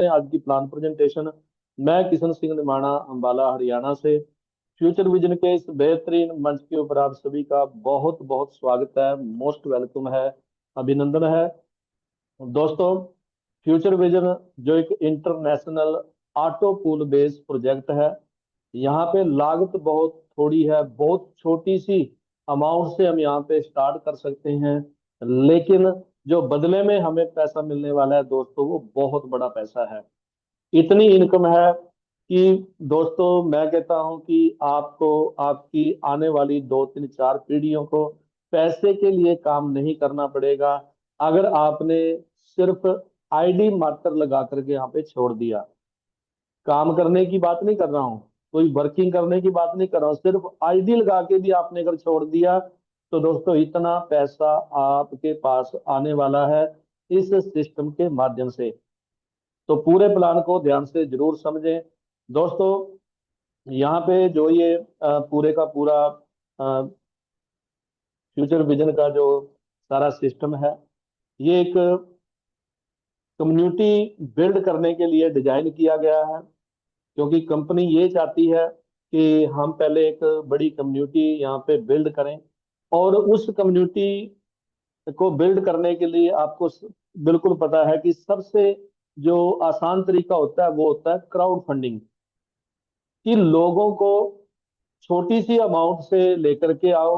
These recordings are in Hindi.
आज की प्लान प्रेजेंटेशन। मैं किशन सिंह निमाणा, अंबाला, हरियाणा से। फ्यूचर विजन के इस बेहतरीन मंच के ऊपर आप सभी का बहुत बहुत स्वागत है, मोस्ट वेलकम है, अभिनंदन है। दोस्तों, फ्यूचर विजन जो एक international auto pool based project है, यहाँ पे लागत बहुत थोड़ी है, बहुत छोटी सी अमाउंट से हम यहाँ पे स्टार्ट कर सकते हैं। लेकिन जो बदले में हमें पैसा मिलने वाला है दोस्तों, वो बहुत बड़ा पैसा है। इतनी इनकम है कि दोस्तों मैं कहता हूं कि आपको आपकी आने वाली 2 3 4 पीढ़ियों को पैसे के लिए काम नहीं करना पड़ेगा। अगर आपने सिर्फ आईडी मात्र लगा करके यहाँ पे छोड़ दिया, काम करने की बात नहीं कर रहा हूँ, कोई वर्किंग करने की बात नहीं कर रहा हूँ, सिर्फ आईडी लगा के भी आपने अगर छोड़ दिया तो दोस्तों इतना पैसा आपके पास आने वाला है इस सिस्टम के माध्यम से। तो पूरे प्लान को ध्यान से जरूर समझें दोस्तों। यहाँ पे जो ये पूरे का पूरा फ्यूचर विजन का जो सारा सिस्टम है, ये एक कम्युनिटी बिल्ड करने के लिए डिजाइन किया गया है। क्योंकि कंपनी ये चाहती है कि हम पहले एक बड़ी कम्युनिटी यहाँ पे बिल्ड करें, और उस कम्युनिटी को बिल्ड करने के लिए आपको बिल्कुल पता है कि सबसे जो आसान तरीका होता है वो होता है क्राउड फंडिंग। कि लोगों को छोटी सी अमाउंट से लेकर के आओ,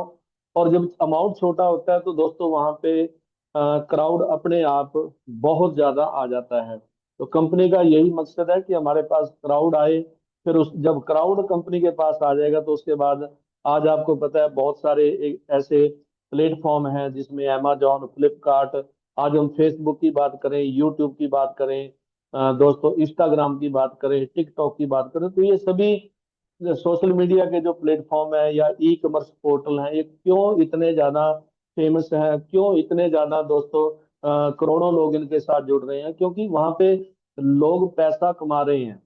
और जब अमाउंट छोटा होता है तो दोस्तों वहां पे क्राउड अपने आप बहुत ज्यादा आ जाता है। तो कंपनी का यही मकसद है कि हमारे पास क्राउड आए। फिर उस जब क्राउड कंपनी के पास आ जाएगा तो उसके बाद आज आपको पता है बहुत सारे ऐसे प्लेटफॉर्म हैं जिसमें अमेजोन, फ्लिपकार्ट, आज हम फेसबुक की बात करें, यूट्यूब की बात करें, दोस्तों इंस्टाग्राम की बात करें, टिकटॉक की बात करें, तो ये सभी सोशल मीडिया के जो प्लेटफॉर्म है या ई कॉमर्स पोर्टल हैं, ये क्यों इतने ज्यादा फेमस हैं, क्यों इतने ज्यादा दोस्तों करोड़ों लोग इनके साथ जुड़ रहे हैं? क्योंकि वहां पे लोग पैसा कमा रहे हैं,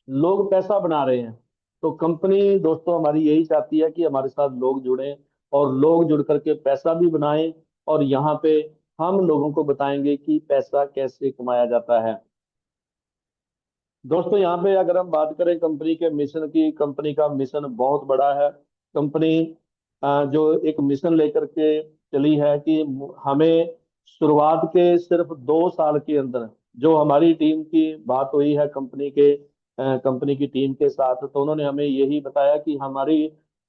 लोग पैसा बना रहे हैं। तो कंपनी दोस्तों हमारी यही चाहती है कि हमारे साथ लोग जुड़ें, और लोग जुड़ करके पैसा भी बनाएं। और यहाँ पे हम लोगों को बताएंगे कि पैसा कैसे कमाया जाता है। दोस्तों यहाँ पे अगर हम बात करें कंपनी के मिशन की, कंपनी का मिशन बहुत बड़ा है। कंपनी जो एक मिशन लेकर के चली है कि हमें शुरुआत के सिर्फ 2 साल के अंदर, जो हमारी टीम की बात हुई है कंपनी की टीम के साथ, तो उन्होंने हमें यही बताया कि हमारी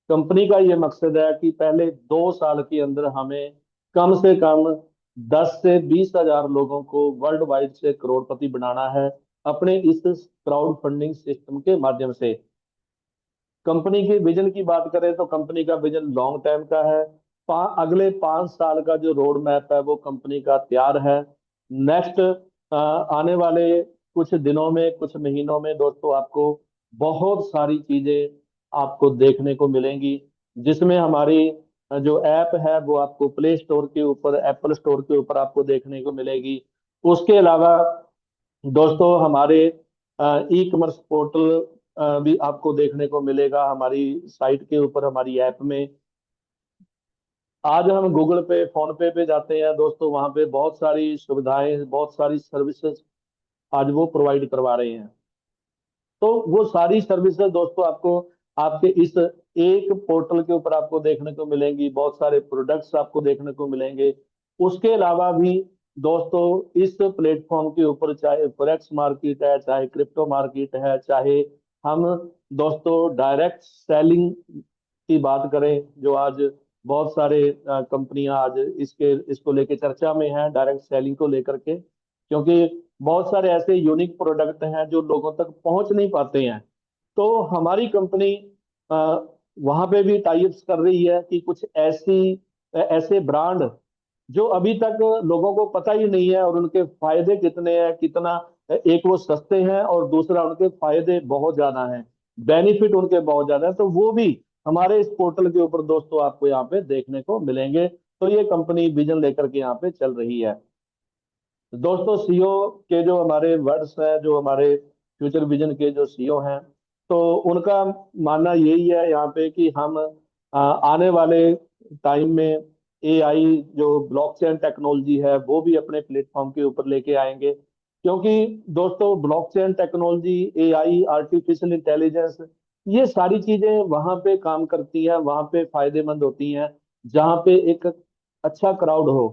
कंपनी का ये मकसद है कि पहले 2 साल के अंदर हमें कम से कम 10 से 20 हजार लोगों को वर्ल्ड वाइड से करोड़पति बनाना है अपने इस क्राउड फंडिंग सिस्टम के माध्यम से। कंपनी के विजन की बात करें तो कंपनी का विजन लॉन्ग टाइम का है। अगले 5 साल का जो रोड मैप है वो कंपनी का तैयार है। नेक्स्ट आने वाले कुछ दिनों में, कुछ महीनों में दोस्तों आपको बहुत सारी चीजें आपको देखने को मिलेंगी, जिसमें हमारी जो ऐप है वो आपको प्ले स्टोर के ऊपर, एप्पल स्टोर के ऊपर आपको देखने को मिलेगी। उसके अलावा दोस्तों हमारे ई कॉमर्स पोर्टल भी आपको देखने को मिलेगा हमारी साइट के ऊपर, हमारी ऐप में। आज हम गूगल पे, फोन पे जाते हैं दोस्तों, वहां पे बहुत सारी सुविधाएं, बहुत सारी सर्विसेज आज वो प्रोवाइड करवा रहे हैं। तो वो सारी सर्विसेज दोस्तों आपको आपके इस एक पोर्टल के ऊपर आपको देखने को मिलेंगी, बहुत सारे प्रोडक्ट्स आपको देखने को मिलेंगे। उसके अलावा भी दोस्तों इस प्लेटफॉर्म के ऊपर चाहे फॉरेक्स मार्केट है, चाहे क्रिप्टो मार्केट है, चाहे हम दोस्तों डायरेक्ट सेलिंग की बात करें, जो आज बहुत सारे कंपनियां आज इसको लेके चर्चा में हैं, डायरेक्ट सेलिंग को लेकर के। क्योंकि बहुत सारे ऐसे यूनिक प्रोडक्ट हैं जो लोगों तक पहुंच नहीं पाते हैं। तो हमारी कंपनी वहां पे भी टाइप्स कर रही है कि कुछ ऐसे ब्रांड जो अभी तक लोगों को पता ही नहीं है, और उनके फायदे कितने हैं, कितना, एक वो सस्ते हैं और दूसरा उनके फायदे बहुत ज्यादा हैं, बेनिफिट उनके बहुत ज्यादा है, तो वो भी हमारे इस पोर्टल के ऊपर दोस्तों आपको यहाँ पे देखने को मिलेंगे। तो ये कंपनी विजन लेकर के यहाँ पे चल रही है। दोस्तों सीईओ के जो हमारे वर्ड्स हैं, जो हमारे फ्यूचर विजन के जो सीईओ हैं, तो उनका मानना यही है यहाँ पे कि हम आने वाले टाइम में एआई जो ब्लॉकचेन टेक्नोलॉजी है वो भी अपने प्लेटफॉर्म के ऊपर लेके आएंगे। क्योंकि दोस्तों blockchain technology, AI, artificial intelligence, ये सारी चीजें वहां पे काम करती हैं, वहां पे फायदेमंद होती हैं जहाँ पे एक अच्छा क्राउड हो।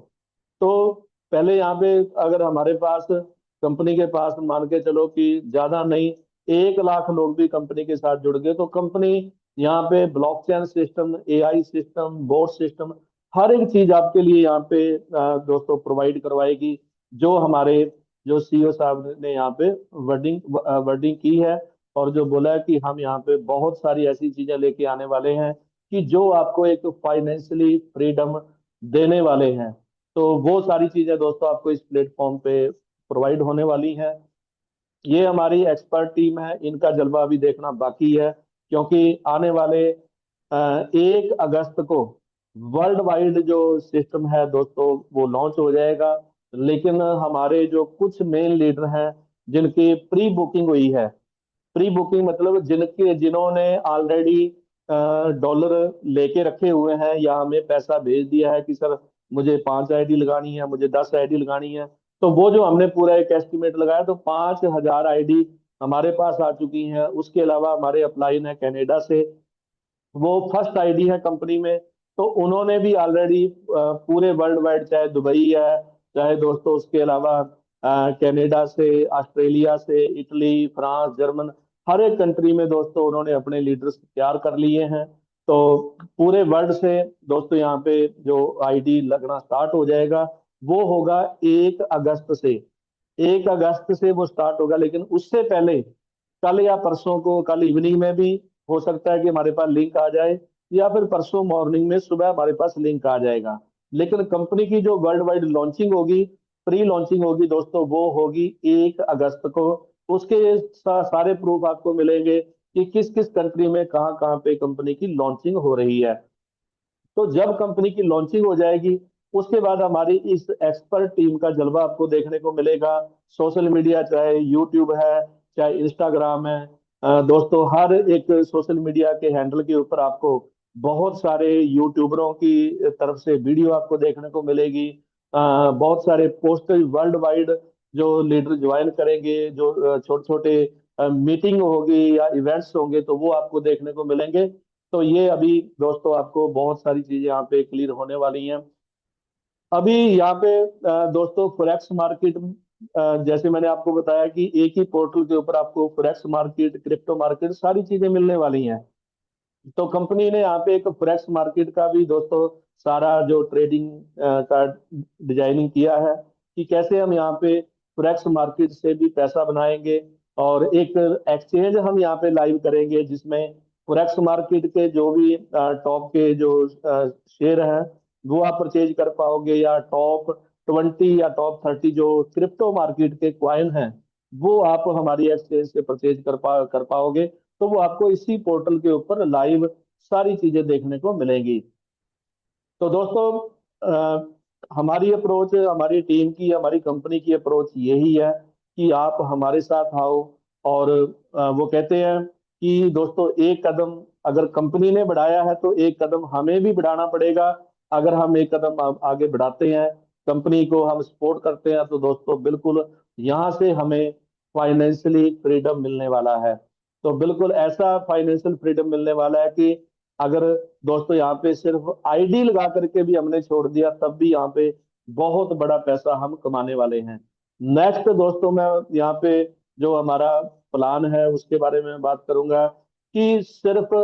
तो पहले यहाँ पे अगर हमारे पास, कंपनी के पास मान के चलो कि ज्यादा नहीं, 1 लाख लोग भी कंपनी के साथ जुड़ गए, तो कंपनी यहाँ पे blockchain system, AI system, board system, हर एक चीज आपके लिए यहाँ पे दोस्तों प्रोवाइड करवाएगी। जो हमारे जो सीईओ साहब ने यहाँ पे वर्डिंग वर्डिंग की है, और जो बोला है कि हम यहाँ पे बहुत सारी ऐसी चीजें लेके आने वाले हैं कि जो आपको एक फाइनेंशियली फ्रीडम देने वाले हैं। तो वो सारी चीजें दोस्तों आपको इस प्लेटफॉर्म पे प्रोवाइड होने वाली हैं। ये हमारी एक्सपर्ट टीम है, इनका जलवा अभी देखना बाकी है, क्योंकि आने वाले 1 अगस्त को वर्ल्ड वाइड जो सिस्टम है दोस्तों वो लॉन्च हो जाएगा। लेकिन हमारे जो कुछ मेन लीडर हैं जिनकी प्री बुकिंग हुई है, प्री बुकिंग मतलब जिन्होंने ऑलरेडी डॉलर लेके रखे हुए हैं या हमें पैसा भेज दिया है कि सर मुझे 5 आईडी लगानी है, मुझे 10 आईडी लगानी है, तो वो जो हमने पूरा एक एस्टिमेट लगाया, तो 5,000 आईडी हमारे पास आ चुकी हैं। उसके अलावा हमारे अपलाइन है कनाडा से, वो फर्स्ट आईडी है कंपनी में, तो उन्होंने भी ऑलरेडी पूरे वर्ल्ड वाइड, चाहे दुबई है, चाहे दोस्तों उसके अलावा कनाडा से, ऑस्ट्रेलिया से, इटली, फ्रांस, जर्मन, हर एक कंट्री में दोस्तों उन्होंने अपने लीडर्स तैयार कर लिए हैं। तो पूरे वर्ल्ड से दोस्तों यहाँ पे जो आईडी लगना स्टार्ट हो जाएगा वो होगा 1 अगस्त से। 1 अगस्त से वो स्टार्ट होगा, लेकिन उससे पहले कल या परसों को, कल इवनिंग में भी हो सकता है कि हमारे पास लिंक आ जाए, या फिर परसों मॉर्निंग में सुबह हमारे पास लिंक आ जाएगा। लेकिन कंपनी की जो वर्ल्ड वाइड लॉन्चिंग होगी, प्री लॉन्चिंग होगी दोस्तों, वो होगी 1 अगस्त को। उसके सारे प्रूफ आपको मिलेंगे कि किस किस कंट्री में कहाँ कहाँ पे कंपनी की लॉन्चिंग हो रही है। तो जब कंपनी की लॉन्चिंग हो जाएगी, उसके बाद हमारी इस एक्सपर्ट टीम का जलवा आपको देखने को मिलेगा। सोशल मीडिया, चाहे यूट्यूब है, चाहे इंस्टाग्राम है, दोस्तों हर एक सोशल मीडिया के हैंडल के ऊपर आपको बहुत सारे यूट्यूबरों की तरफ से वीडियो आपको देखने को मिलेगी। बहुत सारे पोस्टर वर्ल्ड वाइड जो लीडर ज्वाइन करेंगे, जो छोटे छोटे मीटिंग होगी या इवेंट्स होंगे, तो वो आपको देखने को मिलेंगे। तो ये अभी दोस्तों आपको बहुत सारी चीजें यहाँ पे क्लियर होने वाली हैं। अभी यहाँ पे दोस्तों फॉरेक्स मार्केट, जैसे मैंने आपको बताया कि एक ही पोर्टल के ऊपर आपको फॉरेक्स मार्केट, क्रिप्टो मार्केट, सारी चीजें मिलने वाली हैं। तो कंपनी ने यहाँ पे एक फॉरेक्स मार्केट का भी दोस्तों सारा जो ट्रेडिंग का डिजाइनिंग किया है कि कैसे हम यहाँ पे फॉरेक्स मार्केट से भी पैसा बनाएंगे। और एक एक्सचेंज हम यहाँ पे लाइव करेंगे जिसमें फॉरेक्स मार्केट के जो भी टॉप के जो शेयर हैं वो आप परचेज कर पाओगे, या टॉप 20 या टॉप 30 जो क्रिप्टो मार्केट के क्वाइन हैं वो आप हमारी एक्सचेंज से परचेज कर पाओगे। तो वो आपको इसी पोर्टल के ऊपर लाइव सारी चीजें देखने को मिलेंगी। तो दोस्तों हमारी अप्रोच, हमारी टीम की, हमारी कंपनी की अप्रोच यही है कि आप हमारे साथ आओ। और वो कहते हैं कि दोस्तों एक कदम अगर कंपनी ने बढ़ाया है तो एक कदम हमें भी बढ़ाना पड़ेगा। अगर हम एक कदम आगे बढ़ाते हैं, कंपनी को हम सपोर्ट करते हैं, तो दोस्तों बिल्कुल यहाँ से हमें फाइनेंशियली फ्रीडम मिलने वाला है। तो बिल्कुल ऐसा फाइनेंशियल फ्रीडम मिलने वाला है कि अगर दोस्तों यहाँ पे सिर्फ आईडी लगा करके भी हमने छोड़ दिया, तब भी यहाँ पे बहुत बड़ा पैसा हम कमाने वाले हैं। नेक्स्ट दोस्तों मैं यहाँ पे जो हमारा प्लान है उसके बारे में बात करूंगा कि सिर्फ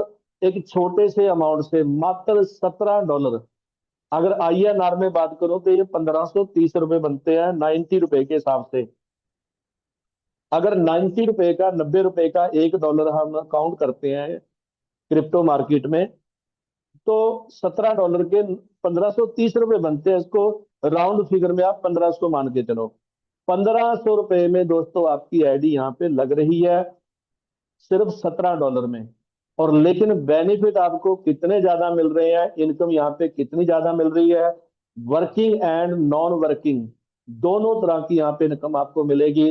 एक छोटे से अमाउंट से मात्र $17, अगर आईएनआर में बात करूं तो ये 1530 रुपए बनते हैं 90 रुपए के हिसाब से। अगर 90 रुपए का, 90 रुपए का $1 हम काउंट करते हैं क्रिप्टो मार्केट में, तो $17 के 1530 रुपए बनते हैं। इसको राउंड फिगर में आप 1500 मान के चलो। 1500 रुपए में दोस्तों आपकी आईडी यहाँ पे लग रही है, सिर्फ $17 में। और लेकिन बेनिफिट आपको कितने ज्यादा मिल रहे हैं, इनकम यहाँ पे कितनी ज्यादा मिल रही है, वर्किंग एंड नॉन वर्किंग दोनों तरह की यहाँ पे इनकम आपको मिलेगी।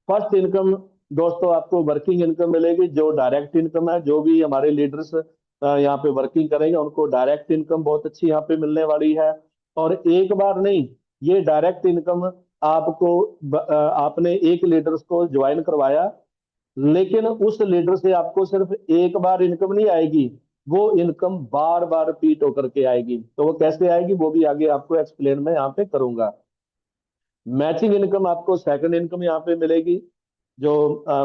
फर्स्ट इनकम दोस्तों आपको वर्किंग इनकम मिलेगी, जो डायरेक्ट इनकम है, जो भी हमारे लीडर्स यहाँ पे वर्किंग करेंगे उनको डायरेक्ट इनकम बहुत अच्छी यहाँ पे मिलने वाली है। और एक बार नहीं, ये डायरेक्ट इनकम आपने एक लीडर को ज्वाइन करवाया, लेकिन उस लीडर से आपको सिर्फ एक बार इनकम नहीं आएगी, वो इनकम बार बार रिपीट होकर के आएगी। तो वो कैसे आएगी वो भी आगे आपको एक्सप्लेन मैं यहाँ पे करूंगा। मैचिंग इनकम आपको सेकंड इनकम यहाँ पे मिलेगी। जो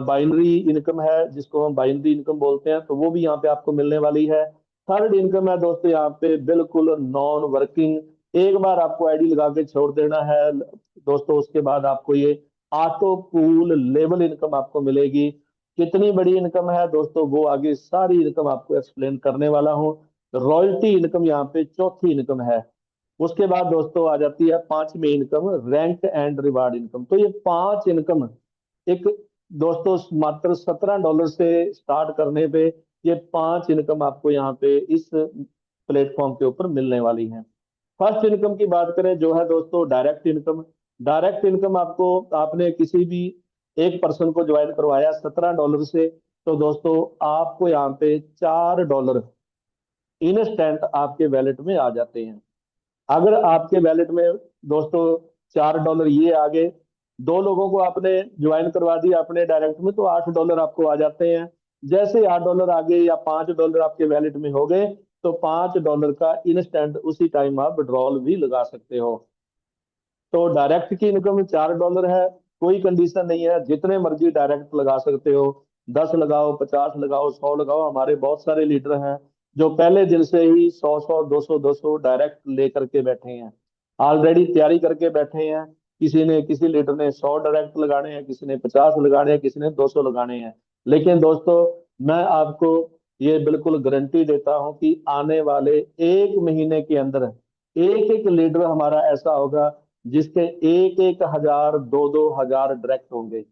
बाइनरी इनकम है, जिसको हम बाइनरी इनकम बोलते हैं, तो वो भी यहाँ पे आपको मिलने वाली है। थर्ड इनकम है दोस्तों यहाँ पे बिल्कुल नॉन वर्किंग, एक बार आपको आईडी लगा के छोड़ देना है दोस्तों, उसके बाद आपको ये ऑटो पूल लेवल इनकम आपको मिलेगी। कितनी बड़ी इनकम है दोस्तों, वो आगे सारी इनकम आपको एक्सप्लेन करने वाला हूँ। रॉयल्टी इनकम यहाँ पे चौथी इनकम है। उसके बाद दोस्तों आ जाती है पांचवी income, rank and reward income. तो ये पांच इनकम एक दोस्तों मात्र $17 से स्टार्ट करने पे ये पांच इनकम आपको यहाँ पे इस प्लेटफॉर्म के ऊपर मिलने वाली है। फर्स्ट इनकम की बात करें जो है दोस्तों डायरेक्ट इनकम। डायरेक्ट इनकम आपको, आपने किसी भी एक पर्सन को ज्वाइन करवाया $17 से, तो दोस्तों आपको यहाँ पे $4 इंस्टेंट आपके वैलेट में आ जाते हैं। अगर आपके वैलेट में दोस्तों $4 ये आ गए, दो लोगों को आपने ज्वाइन करवा दिया अपने डायरेक्ट में, तो $8 आपको आ जाते हैं। जैसे $8 आ गए या $5 आपके वैलेट में हो गए, तो $5 का इंस्टेंट उसी टाइम आप विड्रॉल भी लगा सकते हो। तो डायरेक्ट की इनकम $4 है, कोई कंडीशन नहीं है, जितने मर्जी डायरेक्ट लगा सकते हो। 10 लगाओ, 50 लगाओ, 100 लगाओ। हमारे बहुत सारे लीडर हैं जो पहले दिन से ही 100 100 200 200 डायरेक्ट लेकर के बैठे हैं, ऑलरेडी तैयारी करके बैठे हैं। किसी लीडर ने 100 डायरेक्ट लगाने हैं, किसी ने 50 लगाने हैं, किसी ने 200 लगाने हैं। लेकिन दोस्तों मैं आपको ये बिल्कुल गारंटी देता हूं कि आने वाले एक महीने के अंदर एक एक लीडर हमारा ऐसा होगा जिसके एक एक हजार, दो दो हजार डायरेक्ट होंगे।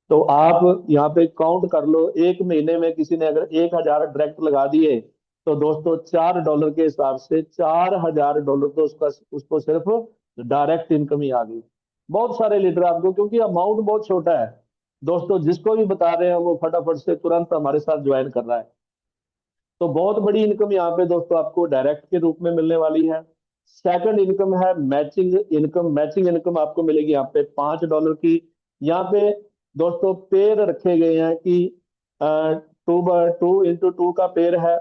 तो आप यहाँ पे काउंट कर लो, एक महीने में किसी ने अगर 1,000 डायरेक्ट लगा दिए, तो दोस्तों $4 के हिसाब से $4,000 तो उसका उसको सिर्फ डायरेक्ट इनकम ही आ गई। बहुत सारे लीडर आपको, क्योंकि अमाउंट बहुत छोटा है दोस्तों, जिसको भी बता रहे हैं वो फटाफट से तुरंत हमारे साथ ज्वाइन कर रहा है। तो बहुत बड़ी इनकम यहाँ पे दोस्तों आपको डायरेक्ट के रूप में मिलने वाली है। सेकंड इनकम है मैचिंग इनकम। मैचिंग इनकम आपको मिलेगी यहाँ पे $5 की। यहाँ पे दोस्तों पेयर रखे गए हैं कि 2x2 का पेयर है।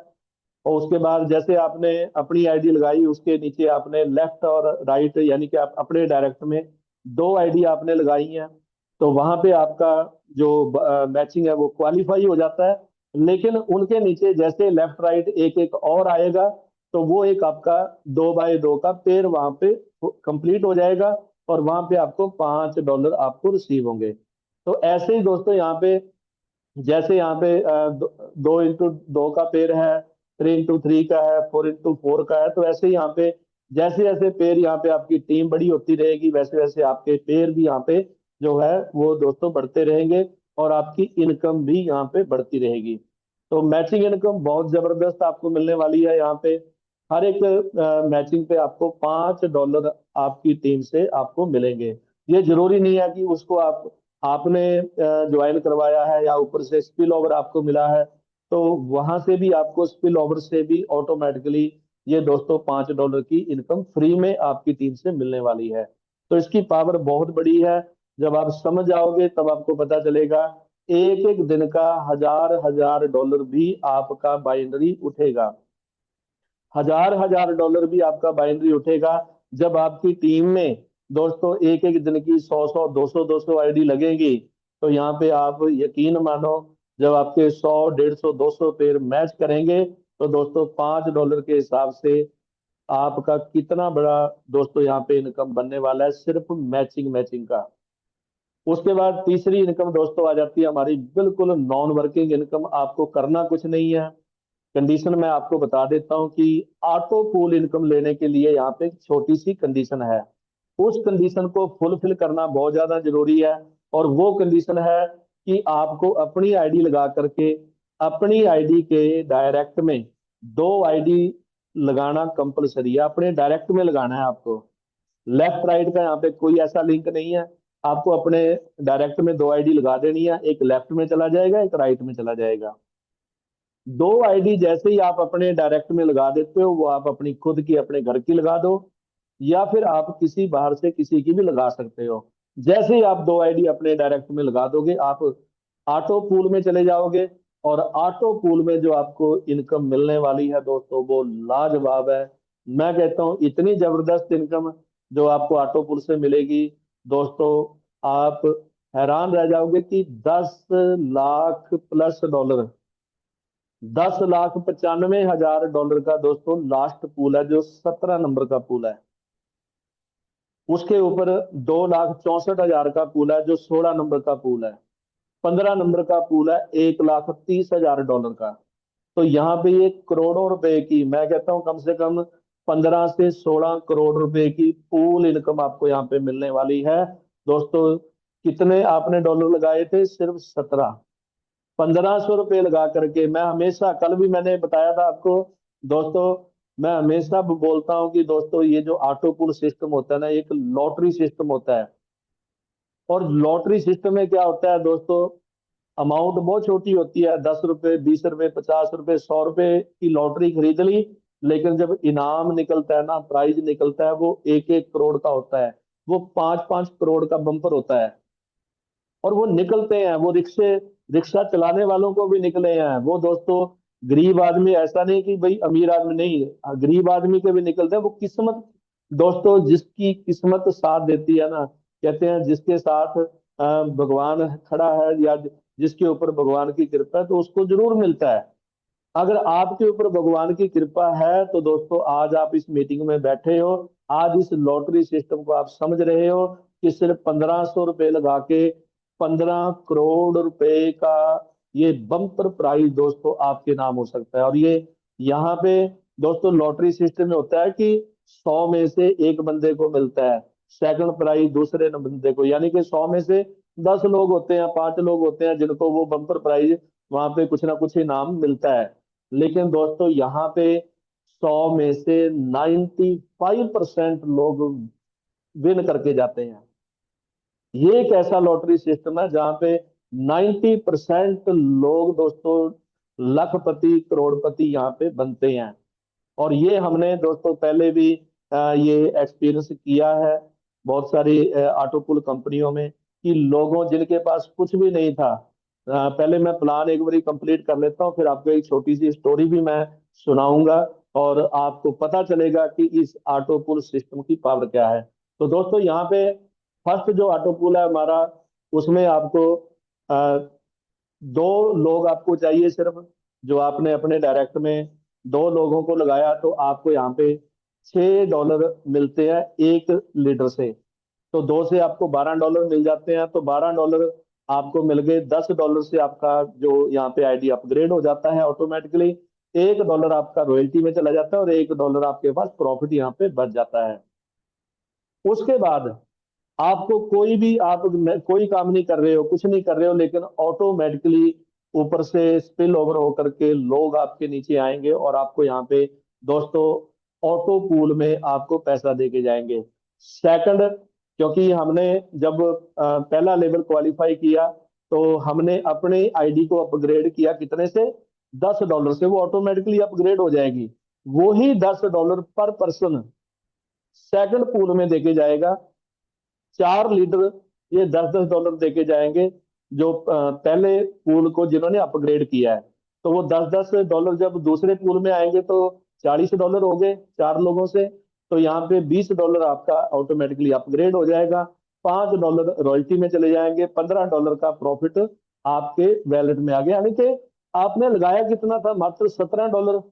और उसके बाद जैसे आपने अपनी आईडी लगाई, उसके नीचे आपने लेफ्ट और राइट, यानी कि आप अपने डायरेक्ट में दो आईडी आपने लगाई हैं, तो वहां पे आपका जो मैचिंग है वो क्वालिफाई हो जाता है। लेकिन उनके नीचे जैसे लेफ्ट राइट एक एक और आएगा, तो वो एक आपका 2x2 का पेयर वहां पे कंप्लीट हो जाएगा, और वहां पे आपको $5 आपको रिसीव होंगे। तो ऐसे ही दोस्तों यहाँ पे, जैसे यहाँ पे 2x2 का पेयर है, 3x3 का है, 4x4 का है, तो ऐसे ही यहाँ पे जैसे जैसे पेयर यहाँ पे आपकी टीम बड़ी होती रहेगी, वैसे वैसे आपके पेयर भी यहाँ पे जो है वो दोस्तों बढ़ते रहेंगे, और आपकी इनकम भी यहाँ पे बढ़ती रहेगी। तो मैचिंग इनकम बहुत जबरदस्त आपको मिलने वाली है। यहाँ पे हर एक मैचिंग पे आपको $5 आपकी टीम से आपको मिलेंगे। ये जरूरी नहीं है कि उसको आपने ज्वाइन करवाया है या ऊपर से स्पिल ओवर आपको मिला है, तो वहां से भी आपको स्पिल ओवर से भी ऑटोमेटिकली ये दोस्तों $5 की इनकम फ्री में आपकी टीम से मिलने वाली है। तो इसकी पावर बहुत बड़ी है। जब आप समझ जाओगे तब आपको पता चलेगा, एक एक दिन का हजार हजार डॉलर भी आपका बाइनरी उठेगा। हजार हजार डॉलर भी आपका बाइनरी उठेगा जब आपकी टीम में दोस्तों एक एक दिन की 100 100 200 आईडी लगेगी। तो यहाँ पे आप यकीन मानो, जब आपके 100 150 200 पेयर मैच करेंगे, तो दोस्तों $5 के हिसाब से आपका कितना बड़ा दोस्तों यहाँ पे इनकम बनने वाला है, सिर्फ मैचिंग मैचिंग का। उसके बाद तीसरी इनकम दोस्तों आ जाती है हमारी बिल्कुल नॉन वर्किंग इनकम। आपको करना कुछ नहीं है। कंडीशन मैं आपको बता देता हूं कि ऑटो पूल इनकम लेने के लिए यहाँ पे एक छोटी सी कंडीशन है। उस कंडीशन को फुलफिल करना बहुत ज्यादा जरूरी है। और वो कंडीशन है कि आपको अपनी आईडी लगा करके अपनी आईडी के डायरेक्ट में दो आईडी लगाना कंपलसरी है। अपने डायरेक्ट में लगाना है आपको। लेफ्ट राइट का यहाँ पे कोई ऐसा लिंक नहीं है। आपको अपने डायरेक्ट में दो आईडी लगा देनी है, एक लेफ्ट में चला जाएगा, एक राइट में चला जाएगा। दो आईडी जैसे ही आप अपने डायरेक्ट में लगा देते हो, वो आप अपनी खुद की अपने घर की लगा दो। या फिर आप किसी बाहर से किसी की भी लगा सकते हो। जैसे ही आप 2 आईडी अपने डायरेक्ट में लगा दोगे, आप ऑटो पूल में चले जाओगे, और ऑटो पूल में जो आपको इनकम मिलने वाली है दोस्तों, वो लाजवाब है। मैं कहता हूँ इतनी जबरदस्त इनकम जो आपको ऑटो पूल से मिलेगी दोस्तों, आप हैरान रह जाओगे कि 10 लाख प्लस डॉलर, 10,95,000 डॉलर का दोस्तों लास्ट पूल है, जो 17 नंबर का पूल है। उसके ऊपर 2,64,000 का पूल है, जो 16 नंबर का पूल है। 15 नंबर का पूल है 1,30,000 डॉलर का। तो यहाँ पे ये करोड़ों रुपए की, मैं कहता हूँ कम से कम 15 से 16 करोड़ रुपए की पूल इनकम आपको यहाँ पे मिलने वाली है दोस्तों। कितने आपने डॉलर लगाए थे? सिर्फ 17। 1,500 रुपये लगा करके, मैं हमेशा, कल भी मैंने बताया था आपको दोस्तों, मैं हमेशा बोलता हूँ कि दोस्तों ये जो ऑटो पूल सिस्टम होता है ना, एक लॉटरी सिस्टम होता है। और लॉटरी सिस्टम में क्या होता है दोस्तों, अमाउंट बहुत छोटी होती है, 10 रुपए, 20 रुपए, 50 रुपए, 100 रुपए की लॉटरी खरीद ली। लेकिन जब इनाम निकलता है ना, प्राइज निकलता है, वो 1-1 करोड़ का होता है। वो 5-5 करोड़ का बम्पर होता है। और वो निकलते हैं, वो रिक्शा चलाने वालों को भी निकले हैं वो दोस्तों। गरीब आदमी, ऐसा नहीं कि भाई अमीर आदमी नहीं, गरीब आदमी के भी निकलते हैं। वो किस्मत दोस्तों, जिसकी किस्मत साथ देती है ना, कहते हैं जिसके साथ भगवान खड़ा है, या जिसके ऊपर भगवान की कृपा है, तो उसको जरूर मिलता है। अगर आपके ऊपर भगवान की कृपा है तो दोस्तों, आज आप इस मीटिंग में बैठे हो, आज इस लॉटरी सिस्टम को आप समझ रहे हो कि सिर्फ 1,500 रुपये लगा के 15 करोड़ रुपए का ये बम्पर प्राइज दोस्तों आपके नाम हो सकता है। और ये यहाँ पे दोस्तों लॉटरी सिस्टम में होता है कि 100 में से एक बंदे को मिलता है सेकंड प्राइज, दूसरे बंदे को, यानी कि 100 में से 10 लोग होते हैं, 5 लोग होते हैं जिनको वो बम्पर प्राइज वहां पे कुछ ना कुछ इनाम मिलता है। लेकिन दोस्तों यहाँ पे 100 में से 95% लोग विन करके जाते हैं। ये एक ऐसा लॉटरी सिस्टम है जहां पे 90% लोग दोस्तों लखपति करोड़पति यहाँ पे बनते हैं। और ये हमने दोस्तों पहले भी ये एक्सपीरियंस किया है बहुत सारी ऑटो पुल कंपनियों में, कि लोगों जिनके पास कुछ भी नहीं था, पहले मैं प्लान एक बारी कंप्लीट कर लेता हूँ, फिर आपको एक छोटी सी स्टोरी भी मैं सुनाऊंगा, और आपको पता चलेगा कि इस ऑटो पुल सिस्टम की पावर क्या है। तो दोस्तों यहाँ पे फर्स्ट जो ऑटो पुल है हमारा, उसमें आपको अ, 2 लोग आपको चाहिए सिर्फ। जो आपने अपने डायरेक्ट में 2 लोगों को लगाया, तो आपको यहाँ पे $6 मिलते हैं 1 लीटर से। तो 2 से आपको $12 मिल जाते हैं। तो $12 आपको मिल गए, $10 से आपका जो यहाँ पे आईडी अपग्रेड हो जाता है ऑटोमेटिकली। $1 आपका रॉयल्टी में चला जाता है, और $1 आपके पास प्रॉफिट यहाँ पे बच जाता है। उसके बाद आपको कोई भी, आप कोई काम नहीं कर रहे हो, कुछ नहीं कर रहे हो, लेकिन ऑटोमेटिकली ऊपर से स्पिल ओवर होकर के लोग आपके नीचे आएंगे, और आपको यहाँ पे दोस्तों ऑटो पूल में आपको पैसा दे के जाएंगे। सेकंड, क्योंकि हमने जब पहला लेवल क्वालिफाई किया, तो हमने अपने आईडी को अपग्रेड किया कितने से? $10 से। वो ऑटोमेटिकली अपग्रेड हो जाएगी। वही $10 पर पर्सन सेकंड पूल में देके जाएगा। 4 लीटर ये $10-10 देके जाएंगे, जो पहले पूल को जिन्होंने अपग्रेड किया है। तो वो $10-10 जब दूसरे पूल में आएंगे, तो $40 हो गए 4 लोगों से। तो यहाँ पे $20 आपका ऑटोमेटिकली अपग्रेड हो जाएगा। $5 रॉयल्टी में चले जाएंगे, $15 का प्रॉफिट आपके वैलेट में आ गया। यानी कि आपने लगाया कितना था? मात्र $17।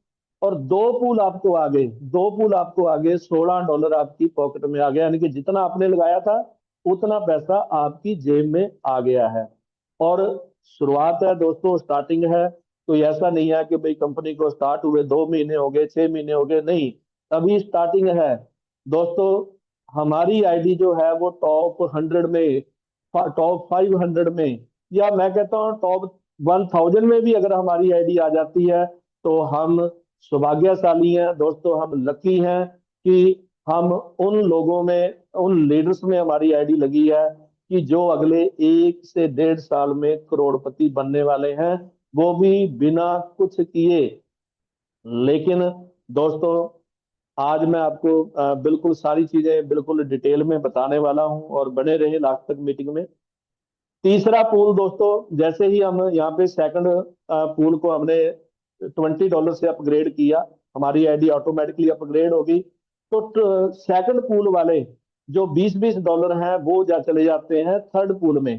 और 2 पूल आपको आ गए, 2 पूल आपको आ गए, $16 आपकी पॉकेट में आ गया। यानी कि जितना आपने लगाया था उतना पैसा आपकी जेब में आ गया है। और शुरुआत है दोस्तों, स्टार्टिंग है। कोई ऐसा नहीं है कि भाई कंपनी को स्टार्ट हुए 2 महीने हो गए, 6 महीने हो गए, नहीं, अभी स्टार्टिंग है दोस्तों। हमारी आईडी जो है वो टॉप 100 में, टॉप 500 में, या मैं कहता हूँ टॉप 1000 में भी अगर हमारी आईडी आ जाती है, तो हम सौभाग्यशाली हैं दोस्तों, हम लकी हैं कि हम उन लोगों में, उन लीडर्स में हमारी आईडी लगी है कि जो अगले 1 से 1.5 साल में करोड़पति बनने वाले हैं, वो भी बिना कुछ किए। लेकिन दोस्तों आज मैं आपको बिल्कुल सारी चीजें बिल्कुल डिटेल में बताने वाला हूं, और बने रहे लास्ट तक मीटिंग में। तीसरा पूल दोस्तों, जैसे ही हम यहाँ पे सेकंड पूल को हमने $20 से अपग्रेड किया, हमारी आईडी ऑटोमेटिकली अपग्रेड होगी। तो सेकंड पूल वाले जो $20-20 हैं वो चले जाते हैं थर्ड पूल में।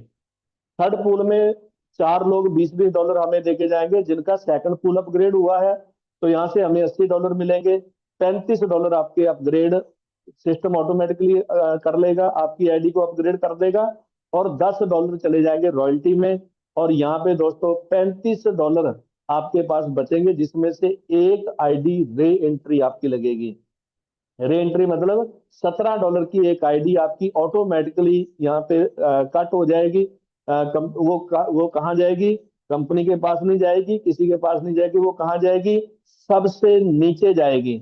थर्ड पूल में 4 लोग $20-20 हमें देके जाएंगे, जिनका सेकंड पूल अपग्रेड हुआ है। तो यहाँ से हमें $80 मिलेंगे। $35 आपके अपग्रेड सिस्टम ऑटोमेटिकली कर लेगा, आपकी आईडी को अपग्रेड कर देगा। और $10 चले जाएंगे रॉयल्टी में। और यहाँ पे दोस्तों $35 आपके पास बचेंगे, जिसमें से एक आईडी रे एंट्री आपकी लगेगी। रे एंट्री मतलब $17 की एक आईडी आपकी ऑटोमेटिकली यहाँ पे कट हो जाएगी। वो कहाँ जाएगी? कंपनी के पास नहीं जाएगी, किसी के पास नहीं जाएगी, वो कहाँ जाएगी? सबसे नीचे जाएगी।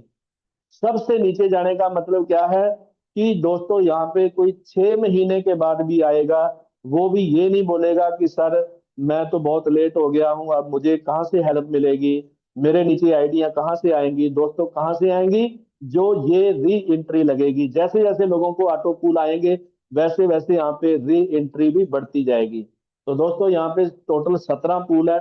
सबसे नीचे जाने का मतलब क्या है कि दोस्तों यहाँ पे कोई 6 महीने के बाद भी आएगा, वो भी ये नहीं बोलेगा कि सर मैं तो बहुत लेट हो गया हूँ, अब मुझे कहाँ से हेल्प मिलेगी, मेरे नीचे आइडियां कहाँ से आएंगी? दोस्तों कहाँ से आएंगी? जो ये री एंट्री लगेगी, जैसे जैसे लोगों को ऑटो पूल आएंगे, वैसे वैसे यहाँ पे री एंट्री भी बढ़ती जाएगी। तो दोस्तों यहाँ पे टोटल 17 पूल है।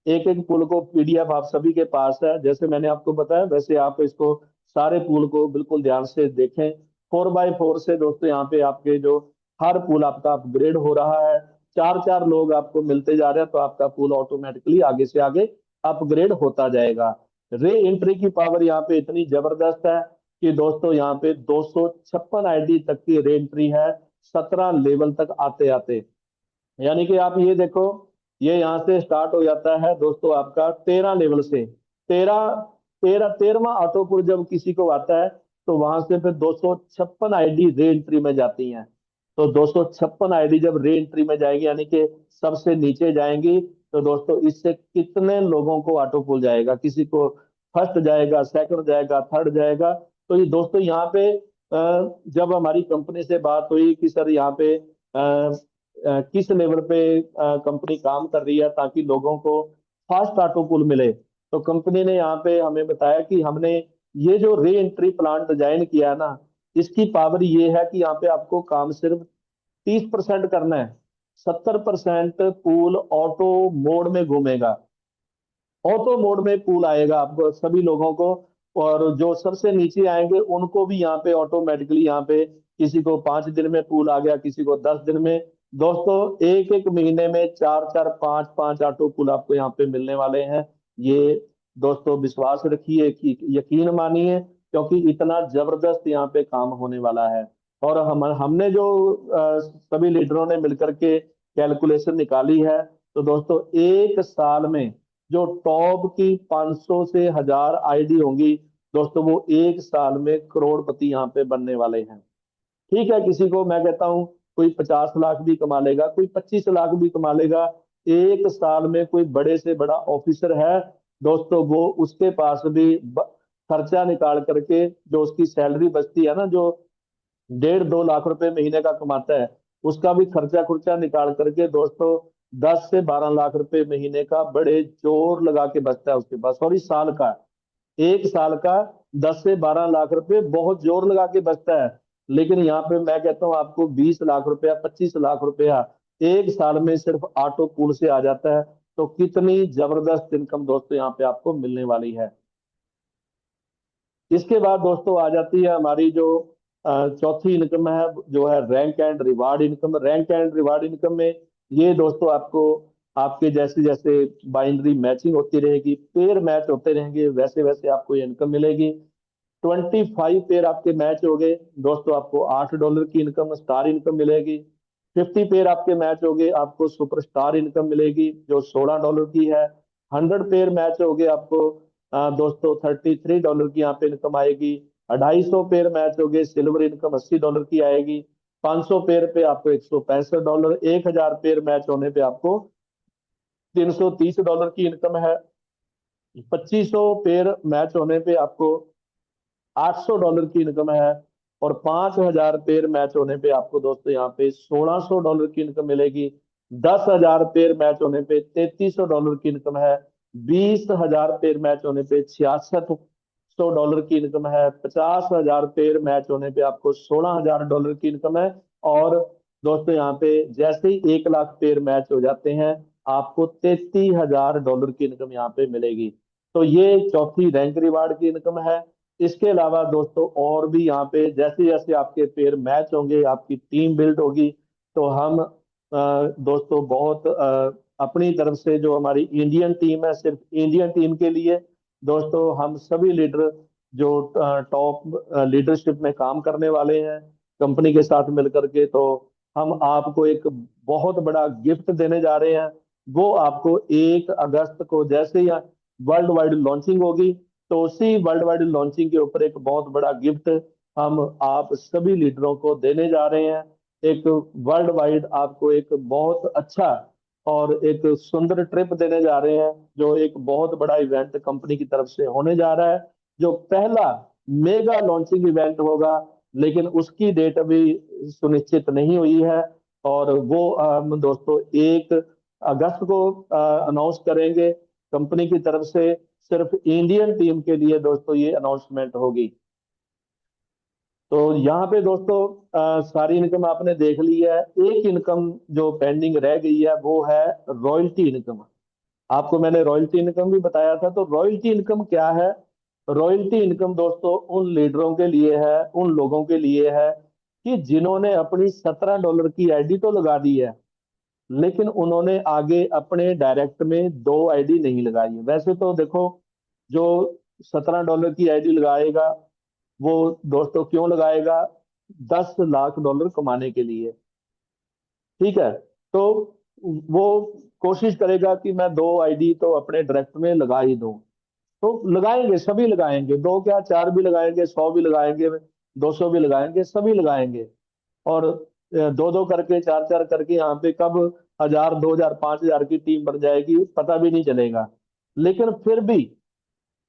एक एक पूल को पीडीएफ आप सभी के पास है, जैसे मैंने आपको बताया वैसे आप इसको सारे पूल को बिल्कुल ध्यान से देखें। 4x4 से दोस्तों यहाँ पे आपके जो हर पूल आपका अपग्रेड हो रहा है। 4-4 लोग आपको मिलते जा रहे हैं, तो आपका पूल ऑटोमेटिकली आगे से आगे अपग्रेड होता जाएगा। रे एंट्री की पावर यहाँ पे इतनी जबरदस्त है कि दोस्तों यहाँ पे 256 आईडी तक की रे एंट्री है, 17 लेवल तक आते आते। यानी कि आप ये देखो, ये यहाँ से स्टार्ट हो जाता है दोस्तों आपका 13 लेवल से। 13वां ऑटोपुल जब किसी को आता है, तो वहां से फिर 256 आईडी रे एंट्री में जाती हैं। तो 256 आईडी जब रे एंट्री में जाएगी, यानी कि सबसे नीचे जाएंगी, तो दोस्तों इससे कितने लोगों को ऑटोपुल जाएगा? किसी को फर्स्ट जाएगा, सेकंड जाएगा, थर्ड जाएगा। तो ये दोस्तों यहाँ पे जब हमारी कंपनी से बात हुई कि सर यहाँ पे किस लेवल पे कंपनी काम कर रही है ताकि लोगों को फास्ट ऑटो पुल मिले, तो कंपनी ने यहाँ पे हमें बताया कि हमने ये जो री एंट्री प्लांट डिजाइन किया है ना, इसकी पावर ये है कि यहाँ पे आपको काम सिर्फ 30% करना है। 70% पूल ऑटो मोड में घूमेगा। ऑटो मोड में पूल आएगा आपको सभी लोगों को। और जो सबसे नीचे आएंगे उनको भी यहाँ पे ऑटोमेटिकली, यहाँ पे किसी को 5 दिन में पूल आ गया, किसी को 10 दिन में। दोस्तों एक एक महीने में 4-4, 5-5 ऑटो पूल आपको यहाँ पे मिलने वाले हैं। ये दोस्तों विश्वास रखिए कि यकीन मानिए, क्योंकि इतना जबरदस्त यहाँ पे काम होने वाला है। और हमने जो सभी लीडरों ने मिलकर के कैलकुलेशन निकाली है, तो दोस्तों एक साल में जो टॉप की 500 से 1000 आईडी होंगी, दोस्तों वो एक साल में करोड़पति यहाँ पे बनने वाले हैं। ठीक है, किसी को मैं कहता हूँ कोई 50 लाख भी कमा लेगा, कोई 25 लाख भी कमा लेगा एक साल में। कोई बड़े से बड़ा ऑफिसर है दोस्तों, वो उसके पास भी खर्चा निकाल करके जो उसकी सैलरी बचती है ना, जो 1.5-2 लाख रुपए महीने का कमाता है, उसका भी खर्चा खुर्चा निकाल करके दोस्तों 10 से 12 लाख रुपए महीने का बड़े जोर लगा के बचता है उसके पास। सॉरी, साल का, एक साल का 10 से 12 लाख रुपए बहुत जोर लगा के बचता है। लेकिन यहाँ पे मैं कहता हूँ आपको 20 लाख रुपया, 25 लाख रुपया एक साल में सिर्फ ऑटो पूल से आ जाता है। तो कितनी जबरदस्त इनकम दोस्तों यहाँ पे आपको मिलने वाली है। इसके बाद दोस्तों आ जाती है हमारी जो चौथी इनकम है, जो है rank and reward income. Rank and reward income में ये दोस्तों आपको आपके जैसे जैसे बाइनरी मैचिंग होती रहेगी, पेयर मैच होते रहेंगे, वैसे वैसे आपको ये इनकम मिलेगी। 25 पेयर आपके मैच हो गए दोस्तों, आपको $8 की इनकम स्टार इनकम मिलेगी। 50 पेयर आपके मैच हो गए, आपको सुपर स्टार इनकम मिलेगी जो $16 की है। 100 पेयर मैच हो गए, आपको दोस्तों $33 की यहाँ पे इनकम आएगी। 250 पेयर मैच हो गए, सिल्वर इनकम $80 की आएगी। 500 पेयर पे आपको $165। 1000 पेयर मैच होने पे आपको $330 की इनकम है। 2500 पेयर मैच होने पे आपको $800 की इनकम है। और 5000 पेयर मैच होने पे आपको दोस्तों यहाँ पे $1600 की इनकम मिलेगी। 10,000 पेयर मैच होने पे $3300 की इनकम है। 20,000 पेयर मैच होने पे $100 की इनकम है। 50,000 पेयर मैच होने पे आपको $16,000 की इनकम है। और दोस्तों यहाँ पे जैसे ही 1 लाख पेयर मैच हो जाते हैं, आपको $33,000 की इनकम यहाँ पे मिलेगी। तो ये चौथी रैंक रिवार्ड की इनकम है। इसके अलावा दोस्तों और भी यहाँ पे जैसे जैसे आपके पेयर मैच होंगे, आपकी टीम बिल्ड होगी, तो हम दोस्तों बहुत अपनी तरफ से जो हमारी इंडियन टीम है, सिर्फ इंडियन टीम के लिए दोस्तों हम सभी लीडर जो टॉप लीडरशिप में काम करने वाले हैं कंपनी के साथ मिलकर के, तो हम आपको एक बहुत बड़ा गिफ्ट देने जा रहे हैं। वो आपको 1 अगस्त को जैसे ही वर्ल्ड वाइड लॉन्चिंग होगी, तो उसी वर्ल्ड वाइड लॉन्चिंग के ऊपर एक बहुत बड़ा गिफ्ट हम आप सभी लीडरों को देने जा रहे हैं। एक वर्ल्ड वाइड आपको एक बहुत अच्छा और एक सुंदर ट्रिप देने जा रहे हैं, जो एक बहुत बड़ा इवेंट कंपनी की तरफ से होने जा रहा है, जो पहला मेगा लॉन्चिंग इवेंट होगा। लेकिन उसकी डेट अभी सुनिश्चित नहीं हुई है, और वो हम दोस्तों 1 अगस्त को अनाउंस करेंगे कंपनी की तरफ से। सिर्फ इंडियन टीम के लिए दोस्तों ये अनाउंसमेंट होगी। तो यहाँ पे दोस्तों सारी इनकम आपने देख ली है। एक इनकम जो पेंडिंग रह गई है वो है रॉयल्टी इनकम। आपको मैंने रॉयल्टी इनकम भी बताया था। तो रॉयल्टी इनकम क्या है? रॉयल्टी इनकम दोस्तों उन लीडरों के लिए है, उन लोगों के लिए है कि जिन्होंने अपनी $17 की आईडी तो लगा दी है, लेकिन उन्होंने आगे अपने डायरेक्ट में 2 आईडी नहीं लगाई है। वैसे तो देखो, जो $17 की आईडी लगाएगा वो दोस्तों क्यों लगाएगा? $10 लाख कमाने के लिए। ठीक है। तो वो कोशिश करेगा कि मैं 2 आईडी तो अपने डायरेक्ट में लगा ही दूं। तो लगाएंगे, सभी लगाएंगे, दो क्या चार भी लगाएंगे, 100 भी लगाएंगे, 200 भी लगाएंगे, सभी लगाएंगे। और दो दो करके, चार चार करके यहाँ पे कब 1,000, 2,000, 5,000 की टीम बन जाएगी पता भी नहीं चलेगा। लेकिन फिर भी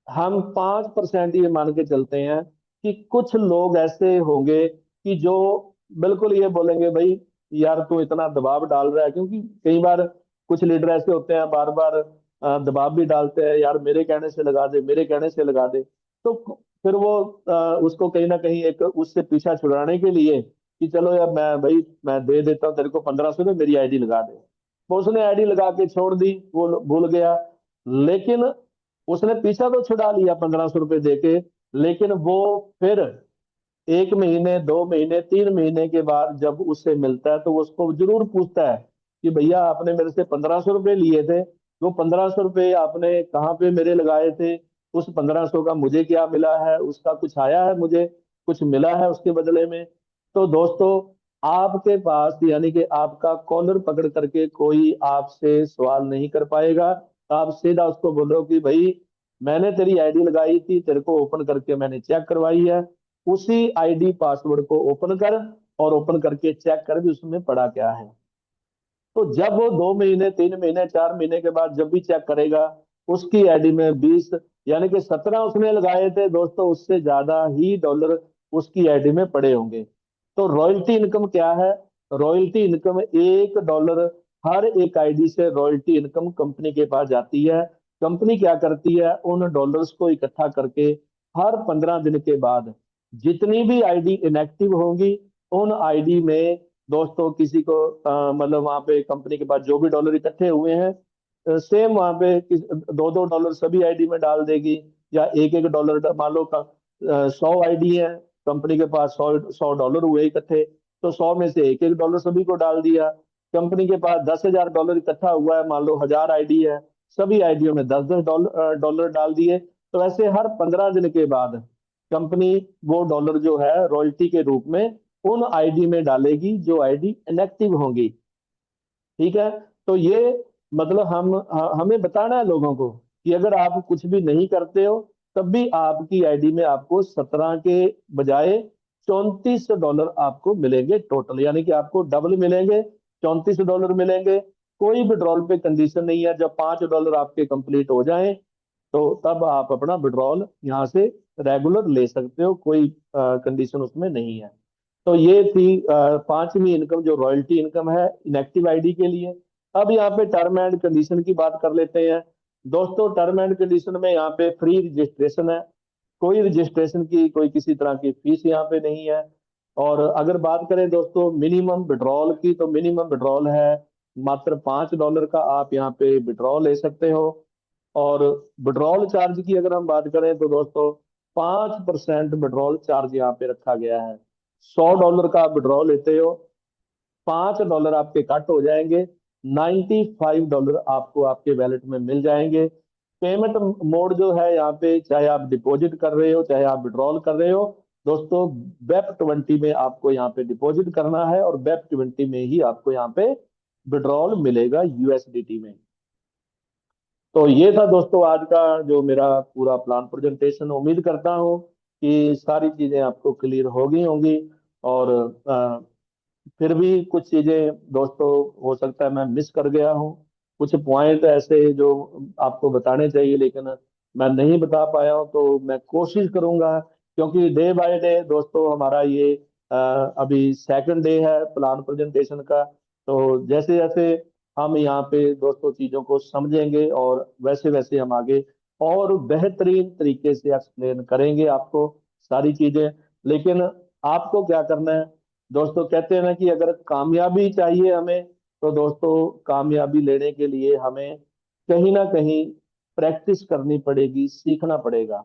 हम 5% ये मान के चलते हैं कि कुछ लोग ऐसे होंगे कि जो बिल्कुल ये बोलेंगे, भाई यार तू इतना दबाव डाल रहा है। क्योंकि कई बार कुछ लीडर ऐसे होते हैं, बार बार दबाव भी डालते हैं, यार मेरे कहने से लगा दे, मेरे कहने से लगा दे। तो फिर वो उसको कहीं ना कहीं एक उससे पीछा छुड़ाने के लिए कि चलो यार मैं भाई मैं दे देता हूँ तेरे को 1,500 में, मेरी आईडी लगा दे। वो उसने आईडी लगा के छोड़ दी, वो भूल गया। लेकिन उसने पीछा तो छुड़ा लिया 1,500 रुपये देके, लेकिन वो फिर 1 महीने, 2 महीने, 3 महीने के बाद जब उससे मिलता है तो वो उसको जरूर पूछता है कि भैया आपने मेरे से 1,500 रुपये लिए थे, वो 1,500 रुपये आपने कहाँ पे मेरे लगाए थे? उस 1,500 का मुझे क्या मिला है? उसका कुछ आया है? मुझे कुछ मिला है उसके बदले में? तो दोस्तों, आपके पास यानी कि आपका कॉलर पकड़ करके कोई आपसे सवाल नहीं कर पाएगा। आप सीधा उसको बोलो कि भाई मैंने तेरी आईडी लगाई थी, तेरे को ओपन करके मैंने चेक करवाई है, उसी आईडी पासवर्ड को ओपन कर, और ओपन करके चेक कर भी उसमें पड़ा क्या है। तो जब वो 2 महीने, 3 महीने, 4 महीने के बाद जब भी चेक करेगा, उसकी आईडी में 20 यानी कि 17 उसने लगाए थे दोस्तों, उससे ज्यादा ही डॉलर उसकी आईडी में पड़े होंगे। तो रॉयल्टी इनकम क्या है? रॉयल्टी इनकम $1 हर एक आईडी से रॉयल्टी इनकम कंपनी के पास जाती है। कंपनी क्या करती है? उन डॉलर्स को इकट्ठा करके हर 15 दिन के बाद जितनी भी आईडी इनएक्टिव होंगी, उन आईडी में दोस्तों किसी को मतलब वहां पे कंपनी के पास जो भी डॉलर इकट्ठे हुए हैं, सेम वहां पे 2-2 डॉलर सभी आईडी में डाल देगी। या एक एक डॉलर, मान लो 100 आईडी है, कंपनी के पास 100 100 डॉलर हुए इकट्ठे, तो 100 में से एक एक डॉलर सभी को डाल दिया। कंपनी के पास 10,000 डॉलर इकट्ठा हुआ है, मान लो 1,000 आईडी है, सभी आईडियों में 10-10 डॉलर डॉलर डाल दिए। तो ऐसे हर 15 दिन के बाद कंपनी वो डॉलर जो है रॉयल्टी के रूप में उन आईडी में डालेगी जो आईडी इनएक्टिव होंगी। ठीक है। तो ये मतलब हमें बताना है लोगों को कि अगर आप कुछ भी नहीं करते हो, तब भी आपकी आईडी में आपको 17 के बजाय 34 डॉलर आपको मिलेंगे टोटल, यानी कि आपको डबल मिलेंगे, 34 डॉलर मिलेंगे। कोई विड्रॉल पे कंडीशन नहीं है। जब 5 डॉलर आपके कंप्लीट हो जाएं, तो तब आप अपना विड्रॉल यहाँ से रेगुलर ले सकते हो, कोई कंडीशन उसमें नहीं है। तो ये थी पांचवी इनकम जो रॉयल्टी इनकम है इनएक्टिव आईडी के लिए। अब यहाँ पे टर्म एंड कंडीशन की बात कर लेते हैं। दोस्तों, टर्म एंड कंडीशन में यहाँ पे फ्री रजिस्ट्रेशन है। कोई रजिस्ट्रेशन की कोई किसी तरह की फीस यहाँ पे नहीं है। और अगर बात करें दोस्तों मिनिमम विड्रॉल की, तो मिनिमम विड्रॉल है मात्र $5 का, आप यहाँ पे विड्रॉल ले सकते हो। और विड्रॉल चार्ज की अगर हम बात करें तो दोस्तों 5% विड्रॉल चार्ज यहाँ पे रखा गया है। $100 का आप विड्रॉल लेते हो, $5 आपके कट हो जाएंगे, $95 आपको आपके वैलेट में मिल जाएंगे। पेमेंट मोड जो है यहाँ पे, चाहे आप डिपॉजिट कर रहे हो चाहे आप विड्रॉल कर रहे हो दोस्तों, वेब 20 में आपको यहाँ पे डिपॉजिट करना है और वेब 20 में ही आपको यहाँ पे विड्रॉल मिलेगा यूएसडीटी में। तो ये था दोस्तों आज का जो मेरा पूरा प्लान प्रेजेंटेशन। उम्मीद करता हूँ कि सारी चीजें आपको क्लियर हो गई होंगी। और फिर भी कुछ चीजें दोस्तों हो सकता है मैं मिस कर गया हूँ, कुछ पॉइंट ऐसे जो आपको बताने चाहिए लेकिन मैं नहीं बता पाया हूँ, तो मैं कोशिश करूंगा। क्योंकि डे बाय डे दोस्तों हमारा ये अभी सेकंड डे है प्लान प्रेजेंटेशन का। तो जैसे जैसे हम यहाँ पे दोस्तों चीजों को समझेंगे और वैसे वैसे हम आगे और बेहतरीन तरीके से एक्सप्लेन करेंगे आपको सारी चीजें। लेकिन आपको क्या करना है दोस्तों, कहते हैं ना कि अगर कामयाबी चाहिए हमें, तो दोस्तों कामयाबी लेने के लिए हमें कहीं ना कहीं प्रैक्टिस करनी पड़ेगी, सीखना पड़ेगा।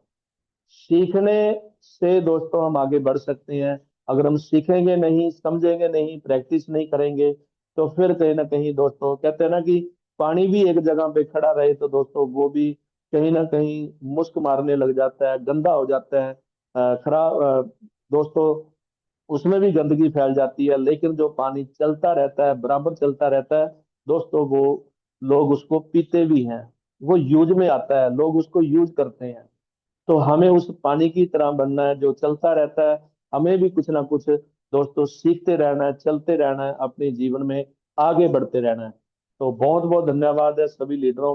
सीखने से दोस्तों हम आगे बढ़ सकते हैं। अगर हम सीखेंगे नहीं, समझेंगे नहीं, प्रैक्टिस नहीं करेंगे, तो फिर कहीं ना कहीं दोस्तों कहते हैं ना कि पानी भी एक जगह पे खड़ा रहे तो दोस्तों वो भी कहीं ना कहीं मुश्क मारने लग जाता है, गंदा हो जाता है, खराब दोस्तों उसमें भी गंदगी फैल जाती है। लेकिन जो पानी चलता रहता है, बराबर चलता रहता है दोस्तों, वो लोग उसको पीते भी हैं, वो यूज में आता है, लोग उसको यूज करते हैं। तो हमें उस पानी की तरह बनना है जो चलता रहता है। हमें भी कुछ ना कुछ दोस्तों सीखते रहना है, चलते रहना है, अपने जीवन में आगे बढ़ते रहना है। तो बहुत बहुत धन्यवाद है सभी लीडरों